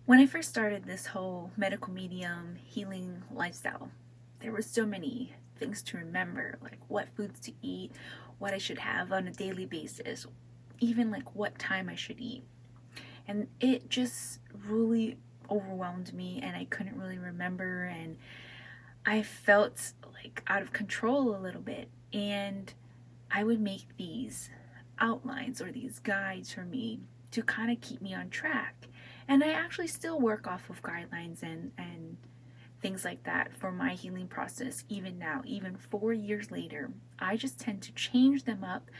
When I first started this whole medical medium healing lifestyle, there were so many things to remember, like what foods to eat, what I should have on a daily basis, even like what time I should eat. And it just really overwhelmed me and I couldn't really remember, and I felt like out of control a little bit. And I would make these outlines or these guides for me to kind of keep me on track. And I actually still work off of guidelines and things like that for my healing process, even now, even 4 years later. I just tend to change them up,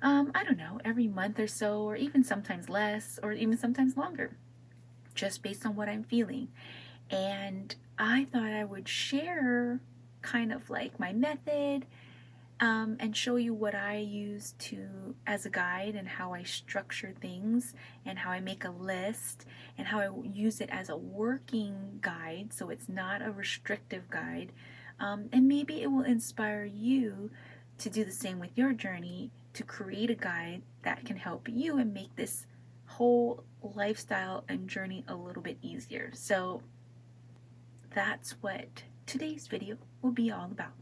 I don't know, every month or so, or even sometimes less, or even sometimes longer, just based on what I'm feeling. And I thought I would share kind of like my method, and show you what I use to as a guide and how I structure things and how I make a list and how I use it as a working guide so it's not a restrictive guide. And maybe it will inspire you to do the same with your journey, to create a guide that can help you and make this whole lifestyle and journey a little bit easier. So that's what today's video will be all about.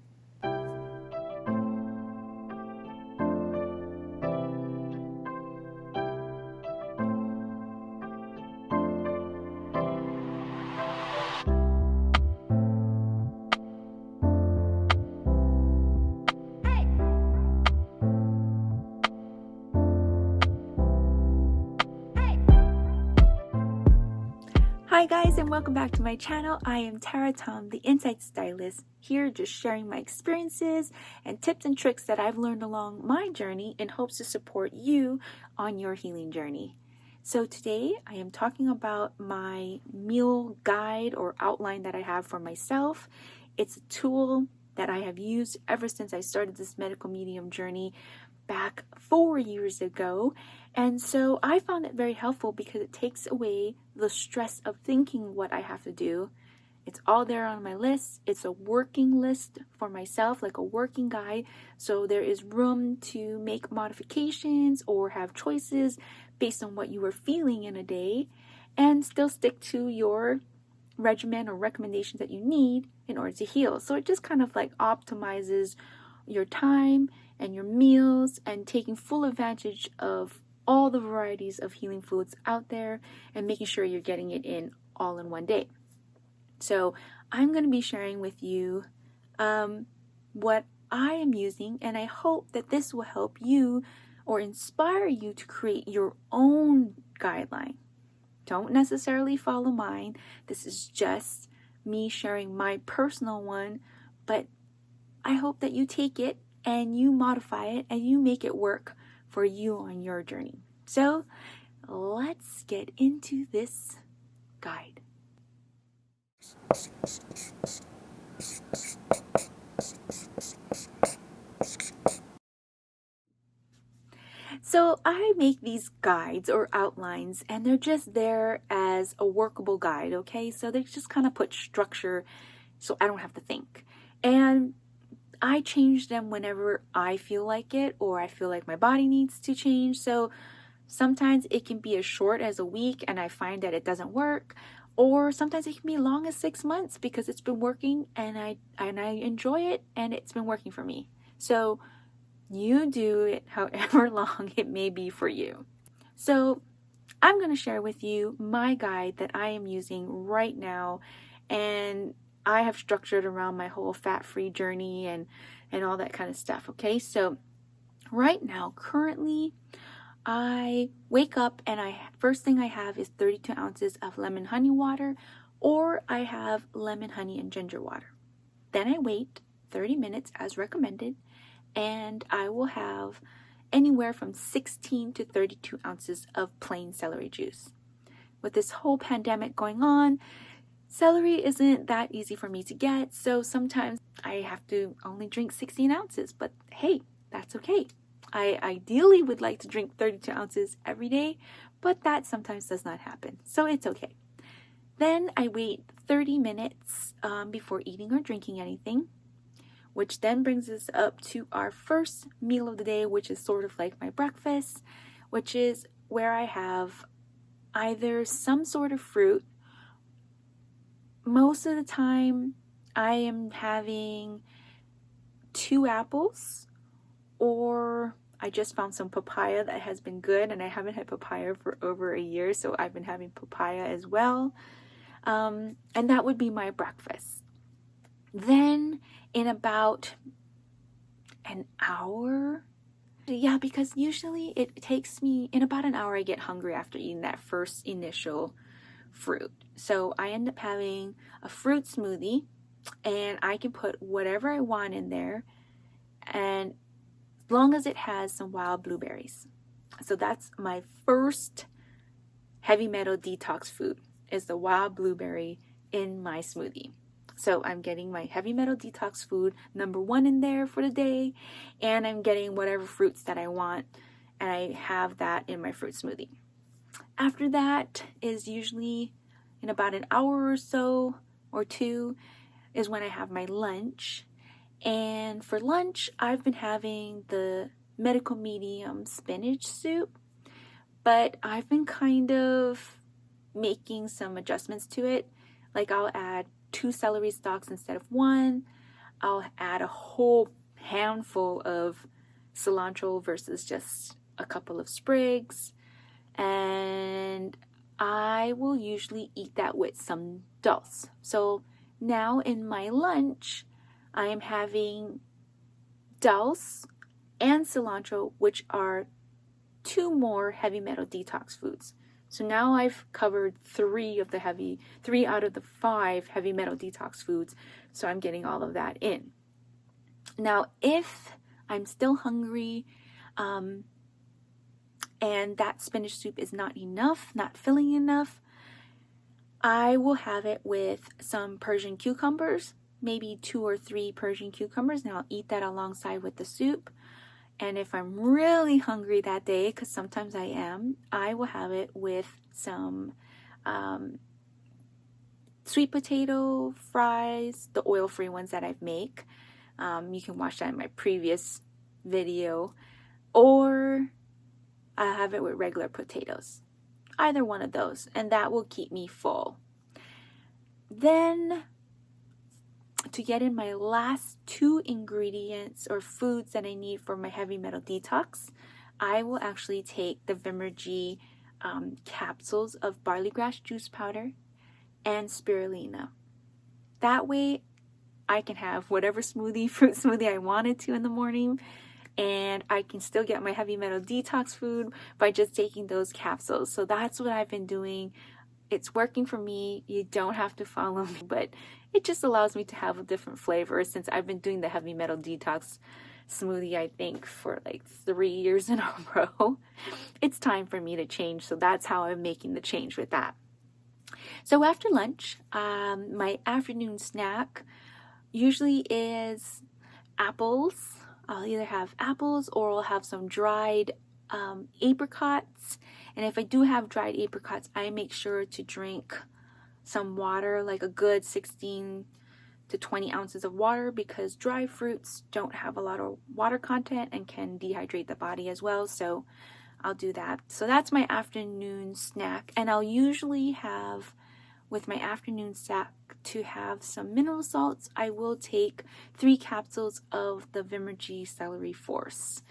Hi guys, and welcome back to my channel. I am Tara Tom, the Insight Stylist, here just sharing my experiences and tips and tricks that I've learned along my journey in hopes to support you on your healing journey. So today I am talking about my meal guide or outline that I have for myself. It's a tool that I have used ever since I started this medical medium journey back 4 years ago. And so I found it very helpful because it takes away the stress of thinking what I have to do. It's all there on my list. It's a working list for myself, like a working guide. So there is room to make modifications or have choices based on what you are feeling in a day and still stick to your regimen or recommendations that you need in order to heal. So it just kind of like optimizes your time and your meals and taking full advantage of all the varieties of healing foods out there and making sure you're getting it in all in one day. So I'm going to be sharing with you what I am using, and I hope that this will help you or inspire you to create your own guideline. Don't necessarily follow mine. This is just me sharing my personal one, but I hope that you take it and you modify it and you make it work for you on your journey. So let's get into this guide. So I make these guides or outlines and they're just there as a workable guide, okay? So they just kind of put structure so I don't have to think. And I change them whenever I feel like it or I feel like my body needs to change. So sometimes it can be as short as a week and I find that it doesn't work, or sometimes it can be long as 6 months because it's been working and I enjoy it and it's been working for me. So you do it however long it may be for you. So I'm going to share with you my guide that I am using right now, and I have structured around my whole fat-free journey and all that kind of stuff. Okay, so right now, currently, I wake up and first thing I have is 32 ounces of lemon honey water, or I have lemon honey and ginger water. Then I wait 30 minutes as recommended, and I will have anywhere from 16 to 32 ounces of plain celery juice. With this whole pandemic going on, celery isn't that easy for me to get, so sometimes I have to only drink 16 ounces, but hey, that's okay. I ideally would like to drink 32 ounces every day, but that sometimes does not happen, so it's okay. Then I wait 30 minutes before eating or drinking anything, which then brings us up to our first meal of the day, which is sort of like my breakfast, which is where I have either some sort of fruit most of the time I am having 2 apples, or I just found some papaya that has been good, and I haven't had papaya for over a year, so I've been having papaya as well. And that would be my breakfast. Then in about an hour, yeah, because usually it takes me, in about an hour I get hungry after eating that first initial fruit. So I end up having a fruit smoothie, and I can put whatever I want in there, and as long as it has some wild blueberries. So that's my first heavy metal detox food, is the wild blueberry in my smoothie. So I'm getting my heavy metal detox food number 1 in there for the day, and I'm getting whatever fruits that I want, and I have that in my fruit smoothie. After that is usually in about an hour or so, or 2, is when I have my lunch. And for lunch, I've been having the medical medium spinach soup, but I've been kind of making some adjustments to it. Like I'll add 2 celery stalks instead of 1. I'll add a whole handful of cilantro versus just a couple of sprigs. And I will usually eat that with some dulse. So now in my lunch, I am having dulse and cilantro, which are 2 more heavy metal detox foods. So now I've covered 3 out of the 5 heavy metal detox foods. So I'm getting all of that in. Now, if I'm still hungry, and that spinach soup is not enough, not filling enough, I will have it with some Persian cucumbers, maybe 2 or 3 Persian cucumbers, and I'll eat that alongside with the soup. And if I'm really hungry that day, because sometimes I am, I will have it with some sweet potato fries, the oil-free ones that I make. You can watch that in my previous video. Or I have it with regular potatoes. Either one of those, and that will keep me full. Then, to get in my last 2 ingredients or foods that I need for my heavy metal detox, I will actually take the Vimergy capsules of barley grass juice powder and spirulina. That way I can have whatever fruit smoothie I wanted to in the morning, and I can still get my heavy metal detox food by just taking those capsules. So that's what I've been doing. It's working for me. You don't have to follow me, but it just allows me to have a different flavor, since I've been doing the heavy metal detox smoothie, I think, for like 3 years in a row. It's time for me to change, so that's how I'm making the change with that. So after lunch, my afternoon snack usually is apples. I'll either have apples or I'll have some dried apricots. And if I do have dried apricots, I make sure to drink some water, like a good 16 to 20 ounces of water, because dry fruits don't have a lot of water content and can dehydrate the body as well. So I'll do that. So that's my afternoon snack. And I'll usually have, with my afternoon snack, to have some mineral salts, I will take 3 capsules of the Vimergy Celery Force.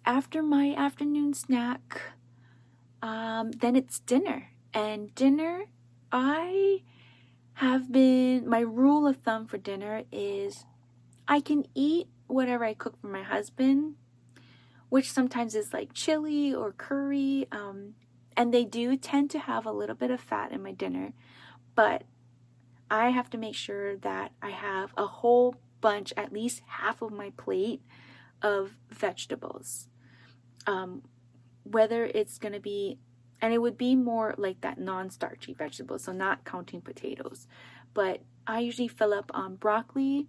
After my afternoon snack, then it's dinner. And dinner, my rule of thumb for dinner is I can eat whatever I cook for my husband, which sometimes is like chili or curry, and they do tend to have a little bit of fat in my dinner, but I have to make sure that I have a whole bunch, at least half of my plate of vegetables. Whether it's going to be, and it would be more like that non-starchy vegetables, so not counting potatoes, but I usually fill up on broccoli.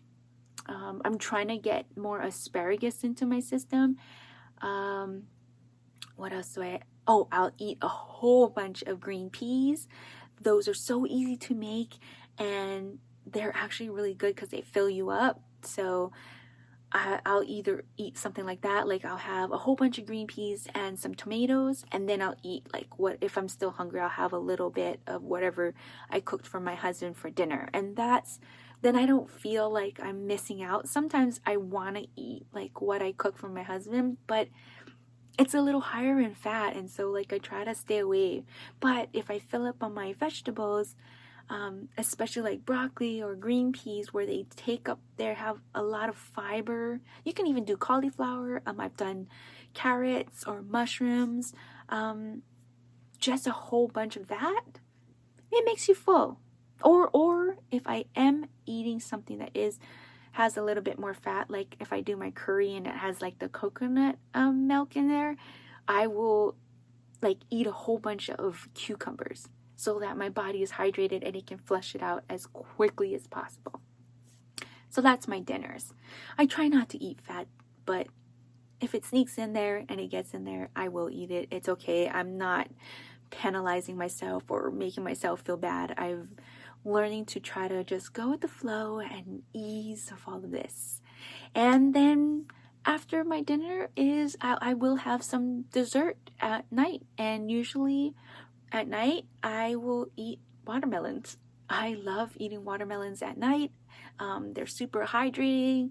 I'm trying to get more asparagus into my system. What else do I'll eat a whole bunch of green peas. Those are so easy to make, and they're actually really good because they fill you up. So I'll either eat something like that, like I'll have a whole bunch of green peas and some tomatoes, and then I'll eat like what if I'm still hungry, I'll have a little bit of whatever I cooked for my husband for dinner. And then I don't feel like I'm missing out. Sometimes I want to eat like what I cook for my husband, but it's a little higher in fat, and so like I try to stay away. But if I fill up on my vegetables, especially like broccoli or green peas, where they have a lot of fiber. You can even do cauliflower. I've done carrots or mushrooms. Just a whole bunch of that. It makes you full. Or if I am eating something that has a little bit more fat, like if I do my curry and it has like the coconut milk in there, I will like eat a whole bunch of cucumbers, so that my body is hydrated and it can flush it out as quickly as possible. So that's my dinners. I try not to eat fat, but if it sneaks in there and it gets in there, I will eat it. It's okay. I'm not penalizing myself or making myself feel bad. I'm learning to try to just go with the flow and ease of all of this. And then after my dinner I will have some dessert at night, and usually at night, I will eat watermelons. I love eating watermelons at night. They're super hydrating.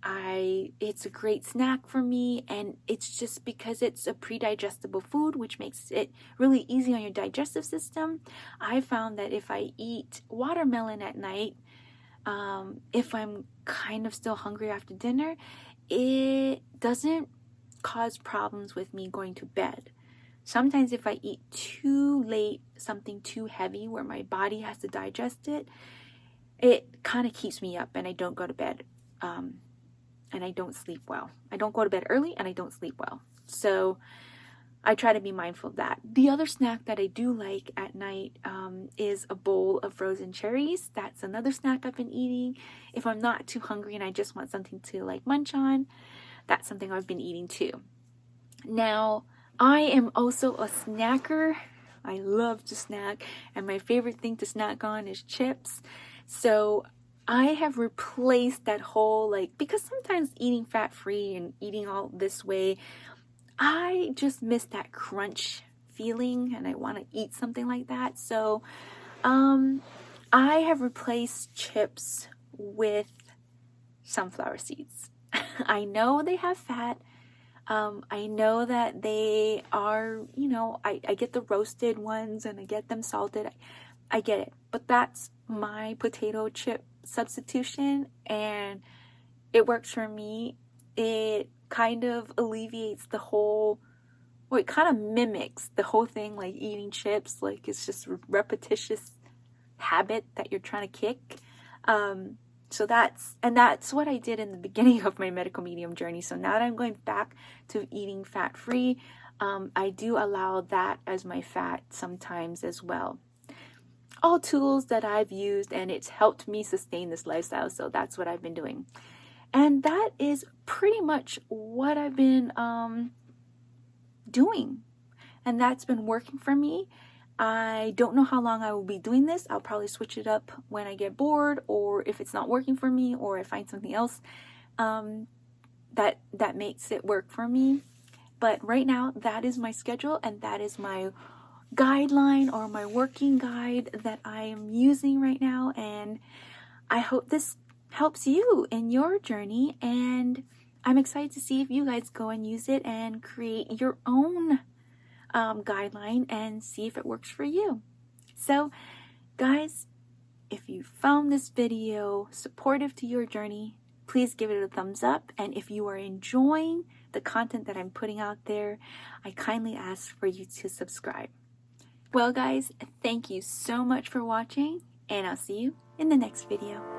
It's a great snack for me, and it's just because it's a pre-digestible food, which makes it really easy on your digestive system. I found that if I eat watermelon at night, if I'm kind of still hungry after dinner, it doesn't cause problems with me going to bed. Sometimes if I eat too late, something too heavy where my body has to digest it, it kind of keeps me up and I don't go to bed. And I don't sleep well. I don't go to bed early and I don't sleep well. So I try to be mindful of that. The other snack that I do like at night is a bowl of frozen cherries. That's another snack I've been eating. If I'm not too hungry and I just want something to like munch on, that's something I've been eating too. Now, I am also a snacker. I love to snack, and my favorite thing to snack on is chips. So I have replaced that whole because sometimes eating fat-free and eating all this way, I just miss that crunch feeling and I want to eat something like that. So I have replaced chips with sunflower seeds. I know they have fat. I know that they are, I get the roasted ones and I get them salted. I get it. But that's my potato chip substitution and it works for me. It kind of alleviates it kind of mimics the whole thing, like eating chips. Like it's just a repetitious habit that you're trying to kick. So that's what I did in the beginning of my medical medium journey. So now that I'm going back to eating fat-free, I do allow that as my fat sometimes as well. All tools that I've used, and it's helped me sustain this lifestyle. So that's what I've been doing. And that is pretty much what I've been doing. And that's been working for me. I don't know how long I will be doing this. I'll probably switch it up when I get bored, or if it's not working for me, or I find something else that makes it work for me. But right now, that is my schedule, and that is my guideline or my working guide that I am using right now. And I hope this helps you in your journey, and I'm excited to see if you guys go and use it and create your own guideline and see if it works for you. So guys, if you found this video supportive to your journey, please give it a thumbs up. And if you are enjoying the content that I'm putting out there, I kindly ask for you to subscribe. Well guys, thank you so much for watching, and I'll see you in the next video.